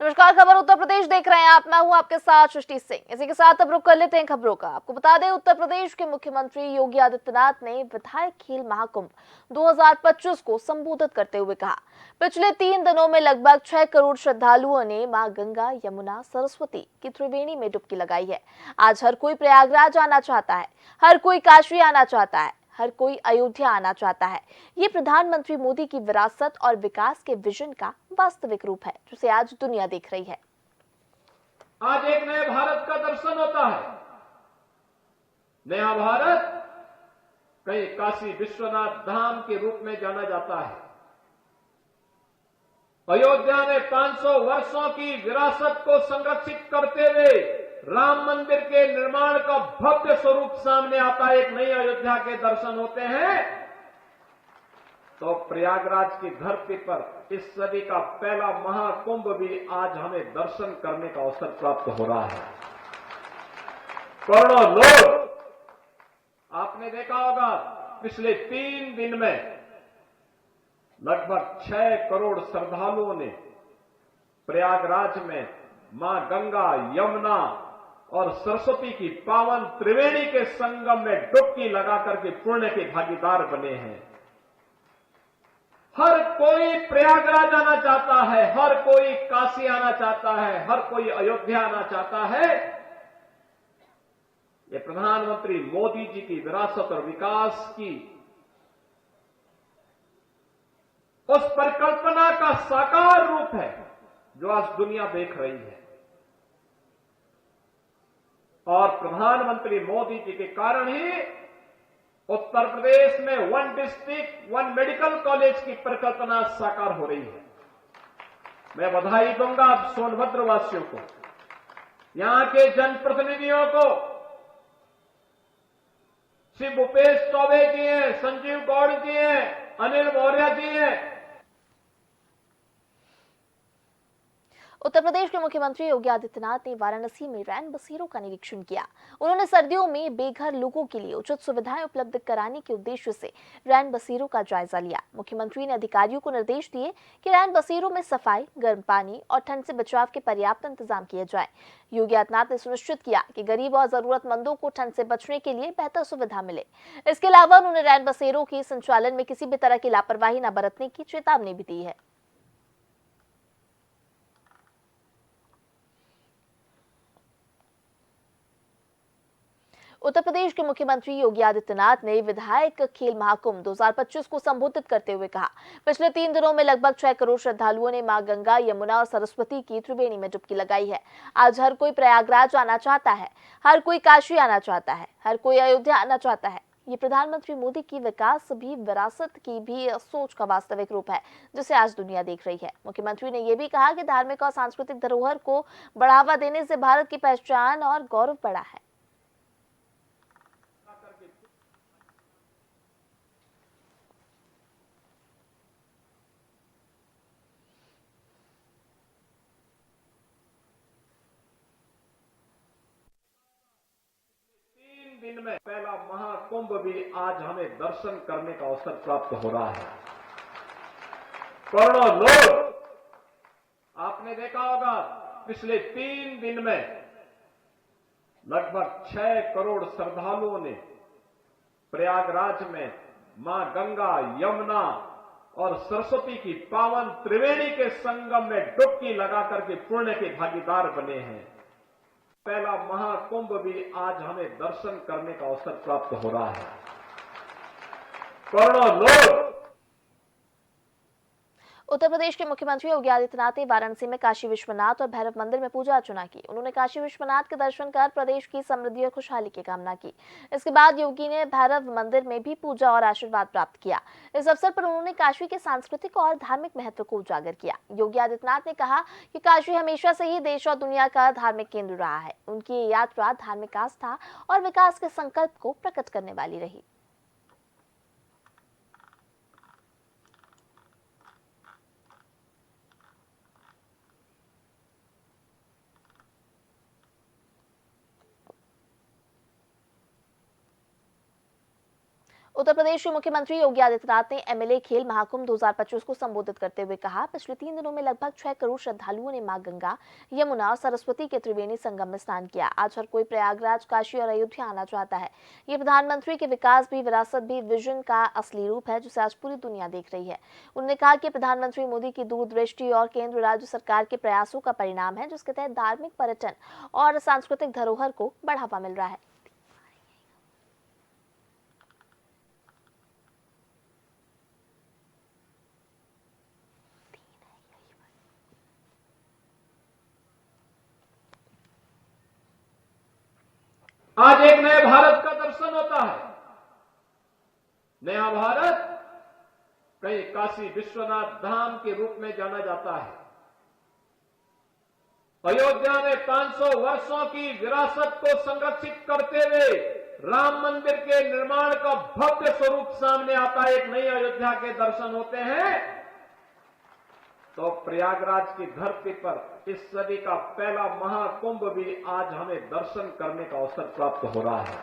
नमस्कार, खबर उत्तर प्रदेश देख रहे हैं आप। मैं हूं आपके साथ सृष्टि सिंह। इसी के साथ अब रुक कर लेते हैं खबरों का। आपको बता दें, उत्तर प्रदेश के मुख्यमंत्री योगी आदित्यनाथ ने विधायक खेल महाकुंभ 2025 को संबोधित करते हुए कहा, पिछले 3 दिनों में लगभग 6 करोड़ श्रद्धालुओं ने मां गंगा, यमुना, सरस्वती की त्रिवेणी में डुबकी लगाई है। आज हर कोई प्रयागराज आना चाहता है, हर कोई काशी आना चाहता है, हर कोई अयोध्या आना चाहता है। ये प्रधानमंत्री मोदी की विरासत और विकास के विजन का वास्तविक रूप है, जिसे आज दुनिया देख रही है। आज एक नए भारत का दर्शन होता है। नया भारत कहीं काशी विश्वनाथ धाम के रूप में जाना जाता है। अयोध्या में 500 वर्षों की विरासत को संरक्षित करते हुए राम मंदिर के निर्माण का भव्य स्वरूप सामने आता है। एक नई अयोध्या के दर्शन होते हैं। तो प्रयागराज की धरती पर इस सदी का पहला महाकुंभ भी आज हमें दर्शन करने का अवसर प्राप्त हो रहा है। करोड़ों लोग, आपने देखा होगा, पिछले 3 दिन में लगभग 6 करोड़ श्रद्धालुओं ने प्रयागराज में मां गंगा, यमुना और सरस्वती की पावन त्रिवेणी के संगम में डुबकी लगाकर के पुण्य के भागीदार बने हैं। हर कोई प्रयागराज आना चाहता है, हर कोई काशी आना चाहता है, हर कोई अयोध्या आना चाहता है। ये प्रधानमंत्री मोदी जी की विरासत और विकास की उस परिकल्पना का साकार रूप है जो आज दुनिया देख रही है। और प्रधानमंत्री मोदी जी के कारण ही उत्तर प्रदेश में 1 डिस्ट्रिक्ट 1 मेडिकल कॉलेज की परिकल्पना साकार हो रही है। मैं बधाई दूंगा सोनभद्र वासियों को, यहां के जनप्रतिनिधियों को। श्री भूपेश चौबे जी हैं, संजीव गौड़ जी हैं, अनिल मौर्य जी हैं। उत्तर प्रदेश के मुख्यमंत्री योगी आदित्यनाथ ने वाराणसी में रैन बसेरों का निरीक्षण किया। उन्होंने सर्दियों में बेघर लोगों के लिए उचित सुविधाएं उपलब्ध कराने के उद्देश्य से रैन बसेरों का जायजा लिया। मुख्यमंत्री ने अधिकारियों को निर्देश दिए कि रैन बसेरों में सफाई, गर्म पानी और ठंड से बचाव के पर्याप्त इंतजाम किए जाए। योगी आदित्यनाथ ने सुनिश्चित किया कि गरीब और जरूरतमंदों को ठंड से बचने के लिए बेहतर सुविधा मिले। इसके अलावा उन्होंने रैन बसेरों के संचालन में किसी भी तरह की लापरवाही न बरतने की चेतावनी भी दी है। उत्तर प्रदेश के मुख्यमंत्री योगी आदित्यनाथ ने विधायक खेल महाकुंभ 2025 को संबोधित करते हुए कहा, पिछले 3 दिनों में लगभग 6 करोड़ श्रद्धालुओं ने मां गंगा, यमुना और सरस्वती की त्रिवेणी में डुबकी लगाई है। आज हर कोई प्रयागराज आना चाहता है, हर कोई काशी आना चाहता है, हर कोई अयोध्या आना चाहता है। ये प्रधानमंत्री मोदी की विकास भी विरासत की भी सोच का वास्तविक रूप है, जिसे आज दुनिया देख रही है। मुख्यमंत्री ने यह भी कहा कि धार्मिक और सांस्कृतिक धरोहर को बढ़ावा देने से भारत की पहचान और गौरव बढ़ा है। दिन में पहला महाकुंभ भी आज हमें दर्शन करने का अवसर प्राप्त हो रहा है। करोड़ों लोग, आपने देखा होगा, पिछले 3 दिन में लगभग 6 करोड़ श्रद्धालुओं ने प्रयागराज में मां गंगा, यमुना और सरस्वती की पावन त्रिवेणी के संगम में डुबकी लगाकर के पुण्य के भागीदार बने हैं। पहला महाकुंभ भी आज हमें दर्शन करने का अवसर प्राप्त हो रहा है। करोड़ों लोग। उत्तर प्रदेश के मुख्यमंत्री योगी आदित्यनाथ ने वाराणसी में काशी विश्वनाथ और भैरव मंदिर में पूजा अर्चना की। उन्होंने काशी विश्वनाथ के दर्शन कर प्रदेश की समृद्धि और खुशहाली की कामना की। इसके बाद योगी ने भैरव मंदिर में भी पूजा और आशीर्वाद प्राप्त किया। इस अवसर पर उन्होंने काशी के सांस्कृतिक और धार्मिक महत्व को उजागर किया। योगी आदित्यनाथ ने कहा कि काशी हमेशा से ही देश और दुनिया का धार्मिक केंद्र रहा है। उनकी ये यात्रा धार्मिक आस्था और विकास के संकल्प को प्रकट करने वाली रही। उत्तर प्रदेश के मुख्यमंत्री योगी आदित्यनाथ ने एमएलए खेल महाकुंभ 2025 को संबोधित करते हुए कहा, पिछले 3 दिनों में लगभग 6 करोड़ श्रद्धालुओं ने मां गंगा, यमुना और सरस्वती के त्रिवेणी संगम में स्नान किया। आज हर कोई प्रयागराज, काशी और अयोध्या आना चाहता है। ये प्रधानमंत्री के विकास भी, विरासत भी, विजन का असली रूप है, जिसे आज पूरी दुनिया देख रही है। उन्होंने कहा कि प्रधानमंत्री मोदी की दूरदृष्टि और केंद्र राज्य सरकार के प्रयासों का परिणाम है, जिसके तहत धार्मिक, पर्यटन और सांस्कृतिक धरोहर को बढ़ावा मिल रहा है। आज एक नए भारत का दर्शन होता है। नया भारत कहीं काशी विश्वनाथ धाम के रूप में जाना जाता है। अयोध्या में 500 वर्षों की विरासत को संरक्षित करते हुए राम मंदिर के निर्माण का भव्य स्वरूप सामने आता है। एक नई अयोध्या के दर्शन होते हैं। तो प्रयागराज की धरती पर इस सदी का पहला महाकुंभ भी आज हमें दर्शन करने का अवसर प्राप्त हो रहा है।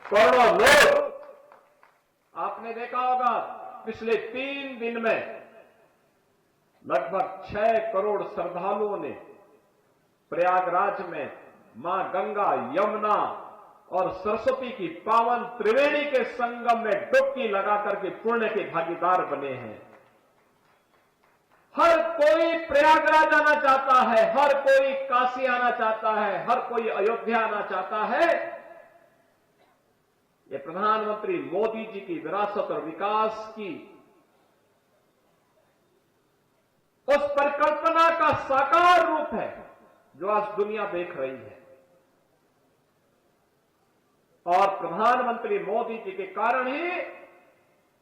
करोड़ों लोग, आपने देखा होगा पिछले 3 दिन में लगभग 6 करोड़ श्रद्धालुओं ने प्रयागराज में मां गंगा, यमुना और सरस्वती की पावन त्रिवेणी के संगम में डुबकी लगाकर के पुण्य के भागीदार बने हैं। हर कोई प्रयागराज आना चाहता है, हर कोई काशी आना चाहता है, हर कोई अयोध्या आना चाहता है। ये प्रधानमंत्री मोदी जी की विरासत और विकास की उस परिकल्पना का साकार रूप है जो आज दुनिया देख रही है। और प्रधानमंत्री मोदी जी के कारण ही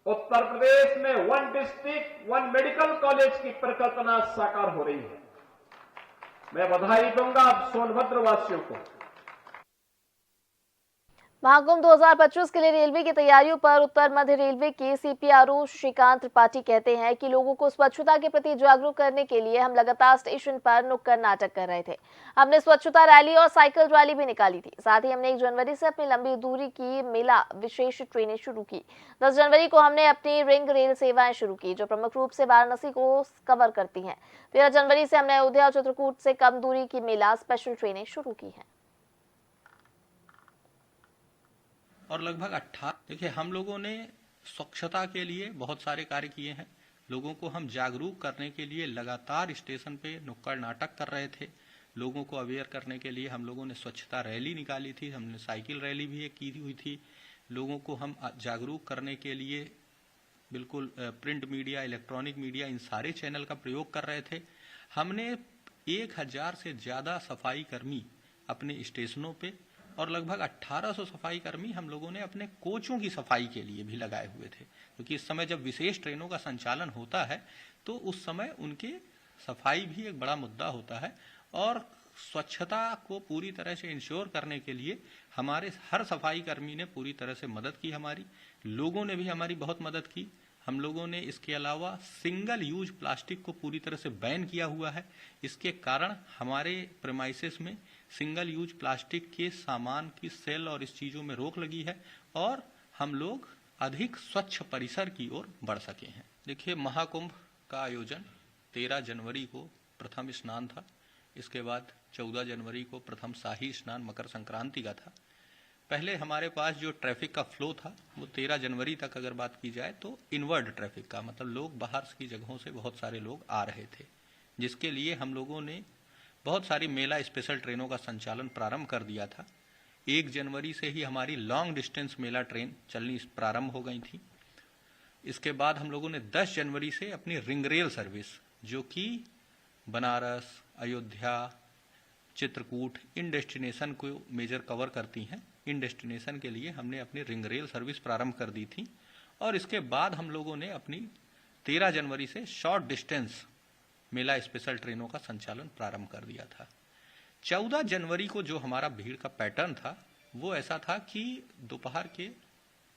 उत्तर प्रदेश में 1 डिस्ट्रिक्ट 1 मेडिकल कॉलेज की परिकल्पना साकार हो रही है। मैं बधाई दूंगा सोनभद्र वासियों को। महाकुंभ 2025 के लिए रेलवे की तैयारियों पर उत्तर मध्य रेलवे के सीपीआरओ श्रीकांत त्रिपाठी कहते हैं कि लोगों को स्वच्छता के प्रति जागरूक करने के लिए हम लगातार स्टेशन पर नुक्कड़ नाटक कर रहे थे। हमने स्वच्छता रैली और साइकिल रैली भी निकाली थी। साथ ही हमने 1 जनवरी से अपनी लंबी दूरी की मेला विशेष ट्रेनें शुरू की। 10 जनवरी को हमने अपनी रिंग रेल सेवाएं शुरू की, जो प्रमुख रूप से वाराणसी को कवर करती हैं। 13 जनवरी से हमने अयोध्या और चित्रकूट से कम दूरी की मेला स्पेशल ट्रेनें शुरू की हैं। और लगभग 18 देखिए, हम लोगों ने स्वच्छता के लिए बहुत सारे कार्य किए हैं। लोगों को हम जागरूक करने के लिए लगातार स्टेशन पे नुक्कड़ नाटक कर रहे थे। लोगों को अवेयर करने के लिए हम लोगों ने स्वच्छता रैली निकाली थी, हमने साइकिल रैली भी एक की हुई थी। लोगों को हम जागरूक करने के लिए बिल्कुल प्रिंट मीडिया, इलेक्ट्रॉनिक मीडिया, इन सारे चैनल का प्रयोग कर रहे थे। हमने 1000 से ज्यादा सफाई कर्मी अपने स्टेशनों पे और लगभग 1800 सफाई कर्मी हम लोगों ने अपने कोचों की सफाई के लिए भी लगाए हुए थे, क्योंकि इस समय जब विशेष ट्रेनों का संचालन होता है तो उस समय उनके सफाई भी एक बड़ा मुद्दा होता है। और स्वच्छता को पूरी तरह से इंश्योर करने के लिए हमारे हर सफाई कर्मी ने पूरी तरह से मदद की। हमारी लोगों ने भी हमारी बहुत मदद की। हम लोगों ने इसके अलावा सिंगल यूज प्लास्टिक को पूरी तरह से बैन किया हुआ है। इसके कारण हमारे प्रेमाइसेस में सिंगल यूज प्लास्टिक के सामान की सेल और इस चीजों में रोक लगी है और हम लोग अधिक स्वच्छ परिसर की ओर बढ़ सके हैं। देखिए, महाकुंभ का आयोजन 13 जनवरी को प्रथम स्नान था। इसके बाद 14 जनवरी को प्रथम शाही स्नान मकर संक्रांति का था। पहले हमारे पास जो ट्रैफिक का फ्लो था वो 13 जनवरी तक अगर बात की जाए तो इनवर्ड ट्रैफिक का, मतलब लोग बाहर की जगहों से बहुत सारे लोग आ रहे थे, जिसके लिए हम लोगों ने बहुत सारी मेला स्पेशल ट्रेनों का संचालन प्रारंभ कर दिया था। 1 जनवरी से ही हमारी लॉन्ग डिस्टेंस मेला ट्रेन चलनी प्रारंभ हो गई थी। इसके बाद हम लोगों ने 10 जनवरी से अपनी रिंग रेल सर्विस, जो कि बनारस, अयोध्या, चित्रकूट, इन डेस्टिनेशन को मेजर कवर करती हैं, इन डेस्टिनेशन के लिए हमने अपनी रिंग रेल सर्विस प्रारंभ कर दी थी। और इसके बाद हम लोगों ने अपनी 13 जनवरी से शॉर्ट डिस्टेंस मेला स्पेशल ट्रेनों का संचालन प्रारंभ कर दिया था। 14 जनवरी को जो हमारा भीड़ का पैटर्न था वो ऐसा था कि दोपहर के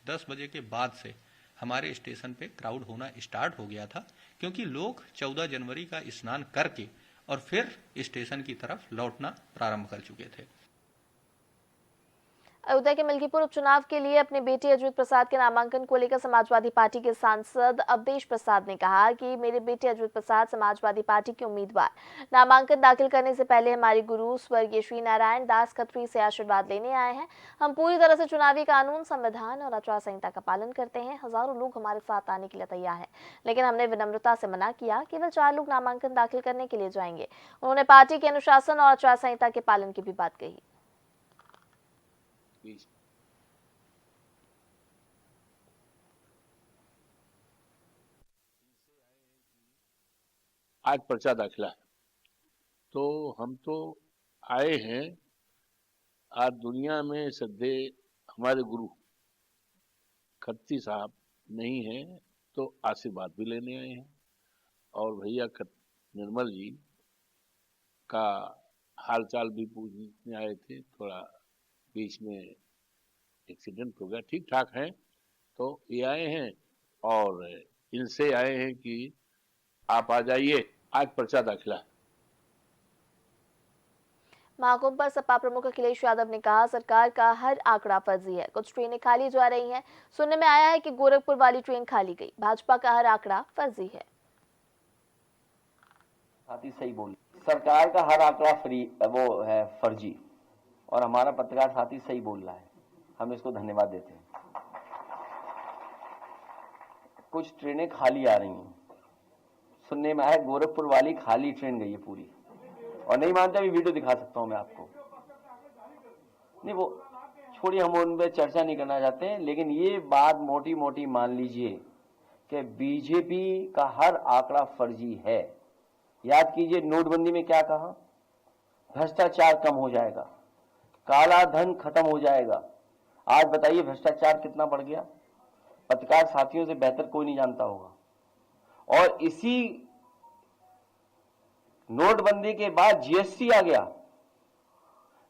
10 बजे के बाद से हमारे स्टेशन पे क्राउड होना स्टार्ट हो गया था, क्योंकि लोग 14 जनवरी का स्नान करके और फिर स्टेशन की तरफ लौटना प्रारंभ कर चुके थे। अयोध्या के मिल्कीपुर उपचुनाव के लिए अपने बेटे अजीत प्रसाद के नामांकन को लेकर समाजवादी पार्टी के सांसद अवधेश प्रसाद ने कहा कि मेरे बेटे अजीत प्रसाद समाजवादी पार्टी के उम्मीदवार नामांकन दाखिल करने से पहले हमारे गुरु स्वर्गीय श्री नारायण दास खत्री से आशीर्वाद लेने आए हैं। हम पूरी तरह से चुनावी कानून, संविधान और आचार संहिता का पालन करते हैं। हजारों लोग हमारे साथ आने के लिए तैयार हैं, लेकिन हमने विनम्रता से मना किया। केवल 4 लोग नामांकन दाखिल करने के लिए जाएंगे। उन्होंने पार्टी के अनुशासन और आचार संहिता के पालन की भी बात कही। आज पर्चा दाखिला है, तो हम तो आए हैं। आज दुनिया में सदे हमारे गुरु खत्री साहब नहीं है, तो आशीर्वाद भी लेने आए हैं। और भैया निर्मल जी का हालचाल भी पूछने आए थे। थोड़ा बीच में एक्सीडेंट हो गया, ठीक ठाक है। तो ये आए हैं और इनसे आए हैं कि आप आ जाइए, आज पर्चा दाखिला है। महाकुंभ पर सपा प्रमुख अखिलेश यादव ने कहा, सरकार का हर आंकड़ा फर्जी है। कुछ ट्रेनें खाली जा रही हैं। सुनने में आया है कि गोरखपुर वाली ट्रेन खाली गई। भाजपा का हर आंकड़ा फर्जी है। साथी सही बोल, सरकार का हर आंकड़ा वो है फर्जी, और हमारा पत्रकार साथी सही बोल रहा है। हम इसको धन्यवाद देते हैं। कुछ ट्रेनें खाली आ रही हैं। सुनने में आया गोरखपुर वाली खाली ट्रेन गई है पूरी, और नहीं मानते अभी वीडियो दिखा सकता हूं मैं आपको। नहीं, वो छोड़िए, हम उन पर चर्चा नहीं करना चाहते हैं। लेकिन ये बात मोटी मोटी मान लीजिए कि बीजेपी का हर आंकड़ा फर्जी है। याद कीजिए, नोटबंदी में क्या कहा? भ्रष्टाचार कम हो जाएगा, काला धन खत्म हो जाएगा। आज बताइए भ्रष्टाचार कितना बढ़ गया? पत्रकार साथियों से बेहतर कोई नहीं जानता होगा। और इसी नोटबंदी के बाद जीएसटी आ गया।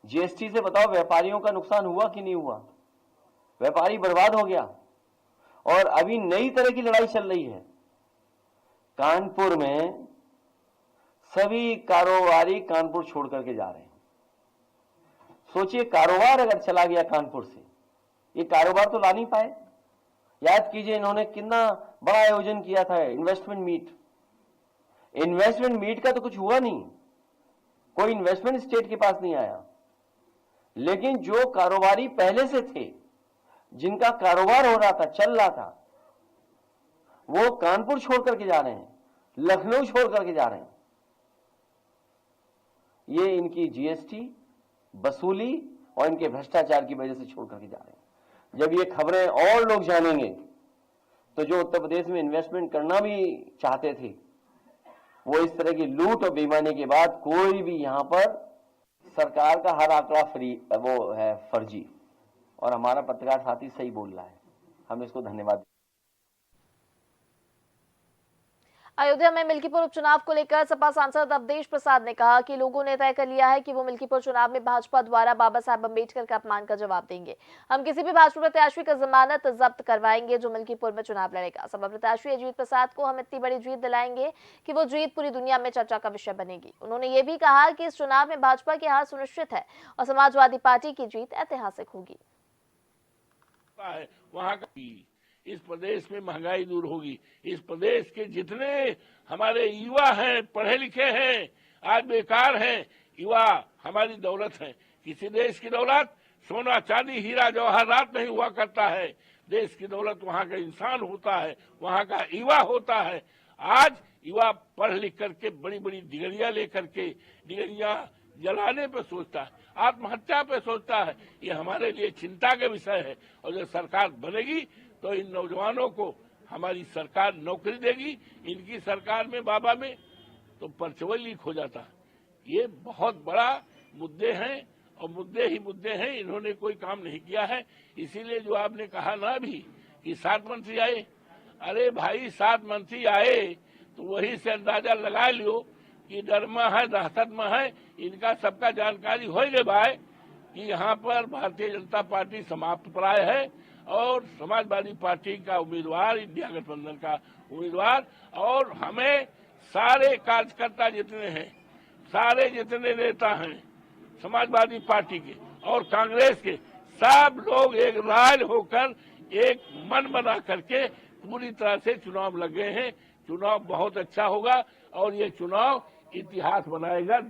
जीएसटी से बताओ व्यापारियों का नुकसान हुआ कि नहीं हुआ? व्यापारी बर्बाद हो गया। और अभी नई तरह की लड़ाई चल रही है। कानपुर में सभी कारोबारी कानपुर छोड़ करके जा रहे हैं। सोचिए, कारोबार अगर चला गया कानपुर से, ये कारोबार तो ला नहीं पाए। याद कीजिए, इन्होंने कितना बड़ा आयोजन किया था, इन्वेस्टमेंट मीट। इन्वेस्टमेंट मीट का तो कुछ हुआ नहीं, कोई इन्वेस्टमेंट स्टेट के पास नहीं आया। लेकिन जो कारोबारी पहले से थे, जिनका कारोबार हो रहा था, चल रहा था, वो कानपुर छोड़ करके जा रहे हैं, लखनऊ छोड़ करके जा रहे हैं। ये इनकी जीएसटी वसूली और इनके भ्रष्टाचार की वजह से छोड़ करके जा रहे हैं। जब ये खबरें और लोग जानेंगे, तो जो उत्तर प्रदेश में इन्वेस्टमेंट करना भी चाहते थे, वो इस तरह की लूट और बेईमानी के बाद कोई भी यहां पर सरकार का हर आंकड़ा वो है फर्जी, और हमारा पत्रकार साथी सही बोल रहा है। हम इसको धन्यवाद। अयोध्या में मिल्कीपुर उपचुनाव को लेकर सपा सांसद अवधेश प्रसाद ने कहा कि लोगों ने तय कर लिया है कि वो मिल्कीपुर चुनाव में भाजपा द्वारा बाबा साहब अम्बेडकर के अपमान का जवाब देंगे। हम किसी भी भाजपा प्रत्याशी का जमानत जब्त करवाएंगे जो मिल्कीपुर में चुनाव लड़ेगा। सपा प्रत्याशी अजीत प्रसाद को हम इतनी बड़ी जीत दिलाएंगे कि वो जीत पूरी दुनिया में चर्चा का विषय बनेगी। उन्होंने ये भी कहा कि इस चुनाव में भाजपा की हार सुनिश्चित है और समाजवादी पार्टी की जीत ऐतिहासिक होगी। वहां का इस प्रदेश में महंगाई दूर होगी। इस प्रदेश के जितने हमारे युवा हैं, पढ़े लिखे हैं, आज बेकार हैं, युवा हमारी दौलत है। किसी देश की दौलत सोना चांदी हीरा जवाहरात नहीं हुआ करता है। देश की दौलत वहाँ का इंसान होता है, वहाँ का युवा होता है। आज युवा पढ़ लिख करके बड़ी बड़ी डिग्रियां लेकर के डिग्रियां जलाने पे सोचता है, आत्महत्या पे सोचता है। ये हमारे लिए चिंता का विषय है। और जब सरकार बनेगी तो इन नौजवानों को हमारी सरकार नौकरी देगी। इनकी सरकार में बाबा में तो परचवल लीक हो जाता है। ये बहुत बड़ा मुद्दे हैं और मुद्दे ही मुद्दे हैं। इन्होंने कोई काम नहीं किया है। इसीलिए जो आपने कहा ना अभी कि 7 मंत्री आए, अरे भाई 7 मंत्री आए तो वही से अंदाजा लगा लियो कि डर में है, दहशत में है। इनका सबका जानकारी हो गए भाई कि यहाँ पर भारतीय जनता पार्टी समाप्त प्राय है और समाजवादी पार्टी का उम्मीदवार, इंडिया गठबंधन का उम्मीदवार। और हमें सारे कार्यकर्ता जितने हैं, सारे जितने नेता हैं समाजवादी पार्टी के और कांग्रेस के, सब लोग एक राज होकर एक मन बना करके पूरी तरह से चुनाव लगे हैं। चुनाव बहुत अच्छा होगा और ये चुनाव इतिहास बनाएगा।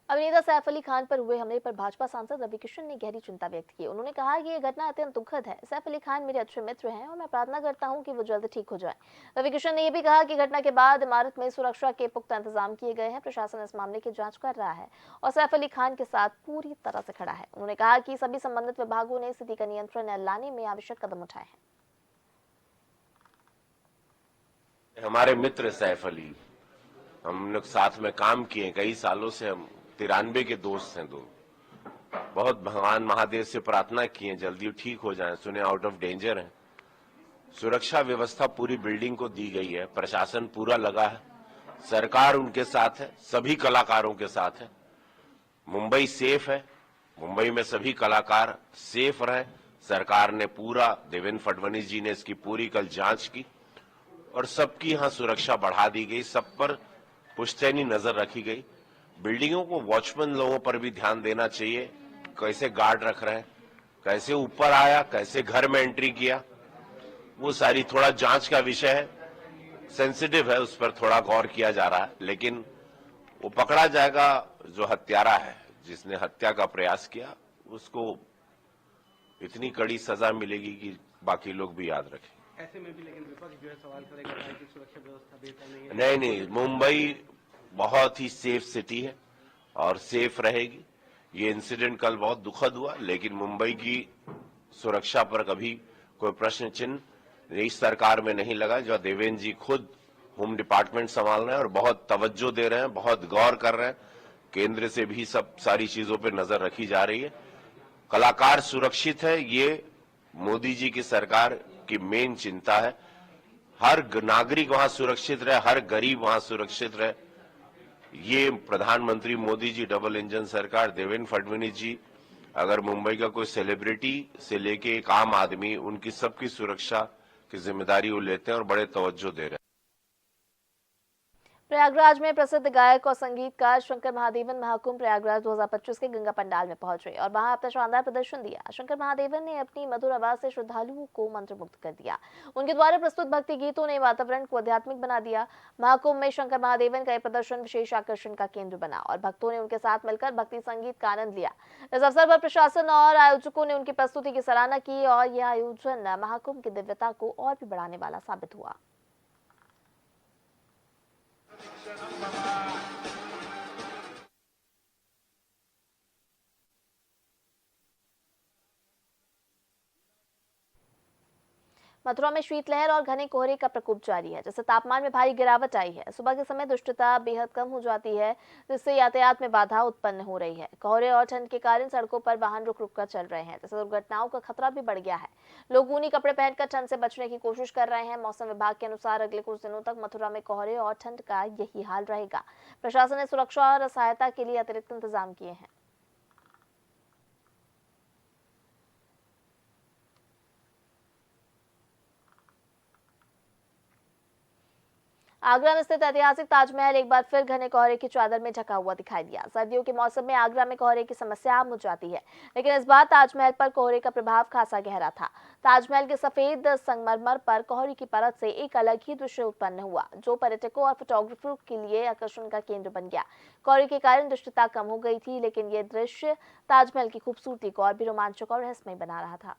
अभिनेता सैफ अली खान पर हुए हमले पर भाजपा सांसद रवि किशन ने गहरी चिंता व्यक्त की। उन्होंने कहा कि यह घटना अत्यंत दुखद है। सैफ अली खान मेरे अच्छे मित्र हैं और मैं प्रार्थना करता हूं कि वो जल्द ठीक हो जाएं। रवि किशन ने यह भी कहा कि घटना के बाद इमारत में सुरक्षा के पुख्ता इंतजाम किए गए हैं। प्रशासन इस मामले की जांच कर रहा है और सैफ अली खान के साथ पूरी तरह से खड़ा है। उन्होंने कहा कि सभी संबंधित विभागों ने स्थिति का नियंत्रण लाने में आवश्यक कदम उठाए हैं। हमारे मित्र सैफ अली, हम लोग साथ में काम किए कई सालों से, हम 93 के दोस्त हैं दोनों। बहुत भगवान महादेव से प्रार्थना किए जल्दी ठीक हो जाएं, सुने आउट ऑफ डेंजर हैं। सुरक्षा व्यवस्था पूरी बिल्डिंग को दी गई है, प्रशासन पूरा लगा है, सरकार उनके साथ है, सभी कलाकारों के साथ है। मुंबई सेफ है, मुंबई में सभी कलाकार सेफ रहे। सरकार ने पूरा, देवेंद्र फडणवीस जी ने इसकी पूरी कल जांच की और सबकी यहां सुरक्षा बढ़ा दी गई, सब पर पुश्तैनी नजर रखी गई। बिल्डिंगों को वॉचमैन लोगों पर भी ध्यान देना चाहिए, कैसे गार्ड रख रहे हैं, कैसे ऊपर आया, कैसे घर में एंट्री किया, वो सारी थोड़ा जांच का विषय है, सेंसिटिव है, उस पर थोड़ा गौर किया जा रहा है। लेकिन वो पकड़ा जाएगा जो हत्यारा है, जिसने हत्या का प्रयास किया, उसको इतनी कड़ी सजा मिलेगी कि बाकी लोग भी याद रखें। ऐसे में भी लेकिन विपक्ष जो है सवाल करेगा कि सुरक्षा व्यवस्था बेहतर नहीं है। नहीं, मुंबई बहुत ही सेफ सिटी है और सेफ रहेगी। ये इंसिडेंट कल बहुत दुखद हुआ, लेकिन मुंबई की सुरक्षा पर कभी कोई प्रश्न चिन्ह इस सरकार में नहीं लगा। जो देवेंद्र जी खुद होम डिपार्टमेंट संभाल रहे हैं और बहुत तवज्जो दे रहे हैं, बहुत गौर कर रहे हैं। केंद्र से भी सब सारी चीजों पर नजर रखी जा रही है। कलाकार सुरक्षित है, ये मोदी जी की सरकार की मेन चिंता है। हर नागरिक वहां सुरक्षित रहे, हर गरीब वहां सुरक्षित रहे। ये प्रधानमंत्री मोदी जी, डबल इंजन सरकार, देवेंद्र फडणवीस जी, अगर मुंबई का कोई सेलिब्रिटी से लेके एक आम आदमी, उनकी सबकी सुरक्षा की जिम्मेदारी वो लेते हैं और बड़े तवज्जो दे रहे हैं। प्रयागराज में प्रसिद्ध गायक और संगीतकार शंकर महादेवन महाकुंभ प्रयागराज 2025 के गंगा पंडाल में पहुंचे और वहां अपना शानदार प्रदर्शन दिया। शंकर महादेवन ने अपनी मधुर आवाज से श्रद्धालुओं को मंत्रमुग्ध कर दिया। उनके द्वारा प्रस्तुत भक्ति गीतों ने वातावरण को आध्यात्मिक बना दिया। महाकुंभ में शंकर महादेवन का यह प्रदर्शन विशेष आकर्षण का केंद्र बना और भक्तों ने उनके साथ मिलकर भक्ति संगीत का आनंद लिया। इस अवसर पर प्रशासन और आयोजकों ने उनकी प्रस्तुति की सराहना की और यह आयोजन महाकुंभ की दिव्यता को और भी बढ़ाने वाला साबित हुआ। मथुरा में शीतलहर और घने कोहरे का प्रकोप जारी है, जिससे तापमान में भारी गिरावट आई है। सुबह के समय दृश्यता बेहद कम हो जाती है, जिससे यातायात में बाधा उत्पन्न हो रही है। कोहरे और ठंड के कारण सड़कों पर वाहन रुक रुक कर चल रहे हैं, जिससे दुर्घटनाओं का खतरा भी बढ़ गया है। लोग ऊनी कपड़े पहनकर ठंड से बचने की कोशिश कर रहे हैं। मौसम विभाग के अनुसार अगले कुछ दिनों तक मथुरा में कोहरे और ठंड का यही हाल रहेगा। प्रशासन ने सुरक्षा और सहायता के लिए अतिरिक्त इंतजाम किए हैं। आगरा में स्थित ऐतिहासिक ताजमहल एक बार फिर घने कोहरे की चादर में ढका हुआ दिखाई दिया। सर्दियों के मौसम में आगरा में कोहरे की समस्या आम हो जाती है, लेकिन इस बार ताजमहल पर कोहरे का प्रभाव खासा गहरा था। ताजमहल के सफेद संगमरमर पर कोहरे की परत से एक अलग ही दृश्य उत्पन्न हुआ, जो पर्यटकों और फोटोग्राफरों के लिए आकर्षण का केंद्र बन गया। कोहरे के कारण दृश्यता कम हो गई थी, लेकिन यह दृश्य ताजमहल की खूबसूरती को और भी रोमांचक और रहस्यमय बना रहा था।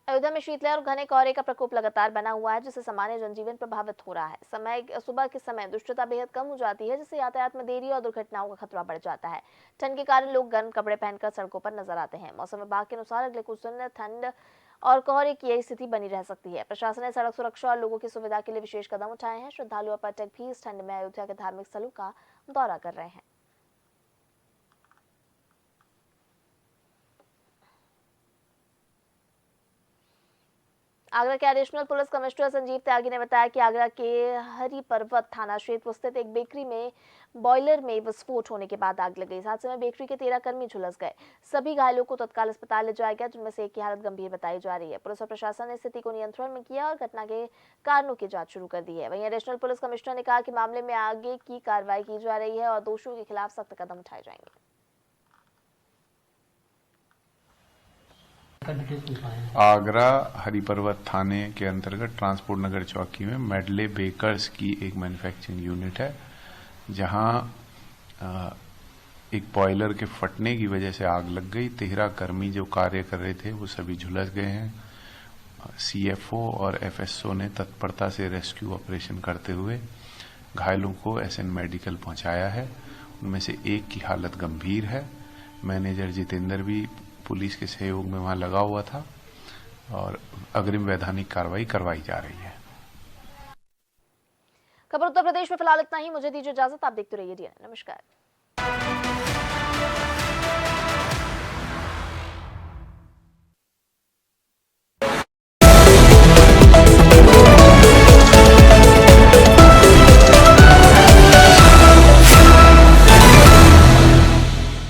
अयोध्या में शीतलहर और घने कोहरे का प्रकोप लगातार बना हुआ है, जिससे सामान्य जनजीवन प्रभावित हो रहा है। सुबह के समय दृश्यता बेहद कम हो जाती है, जिससे यातायात में देरी और दुर्घटनाओं का खतरा बढ़ जाता है। ठंड के कारण लोग गर्म कपड़े पहनकर सड़कों पर नजर आते हैं। मौसम विभाग के अनुसार अगले कुछ दिन ठंड और कोहरे की यही स्थिति बनी रह सकती है। प्रशासन ने सड़क सुरक्षा और लोगों की सुविधा के लिए विशेष कदम उठाए हैं। श्रद्धालु और पर्यटक भी इस ठंड में अयोध्या के धार्मिक स्थलों का दौरा कर रहे हैं। आगरा के एडिशनल पुलिस कमिश्नर संजीव त्यागी ने बताया कि आगरा के हरि पर्वत थाना क्षेत्र स्थित एक बेकरी में बॉयलर में विस्फोट होने के बाद आग लग गई। इस हादसे में बेकरी के 13 कर्मी झुलस गए। सभी घायलों को तत्काल अस्पताल ले जाया गया, जिनमें से एक की हालत गंभीर बताई जा रही है। पुलिस और प्रशासन ने स्थिति को नियंत्रण में किया और घटना के कारणों की जांच शुरू कर दी है। वहीं एडिशनल पुलिस कमिश्नर ने कहा कि मामले में आगे की कार्रवाई की जा रही है और दोषियों के खिलाफ सख्त कदम उठाए जाएंगे। आगरा हरिपर्वत थाने के अंतर्गत ट्रांसपोर्ट नगर चौकी में मेडले बेकर्स की एक मैन्युफैक्चरिंग यूनिट है, जहां एक बॉयलर के फटने की वजह से आग लग गई। 13 कर्मी जो कार्य कर रहे थे वो सभी झुलस गए हैं। सीएफओ और एफएसओ ने तत्परता से रेस्क्यू ऑपरेशन करते हुए घायलों को एसएन मेडिकल पहुंचाया है। उनमें से एक की हालत गंभीर है। मैनेजर जितेंद्र भी पुलिस के सहयोग में वहां लगा हुआ था और अग्रिम वैधानिक कार्रवाई करवाई जा रही है। खबर उत्तर प्रदेश में फिलहाल इतना ही। मुझे दीजिए इजाजत। आप देखते रहिए DNN। नमस्कार।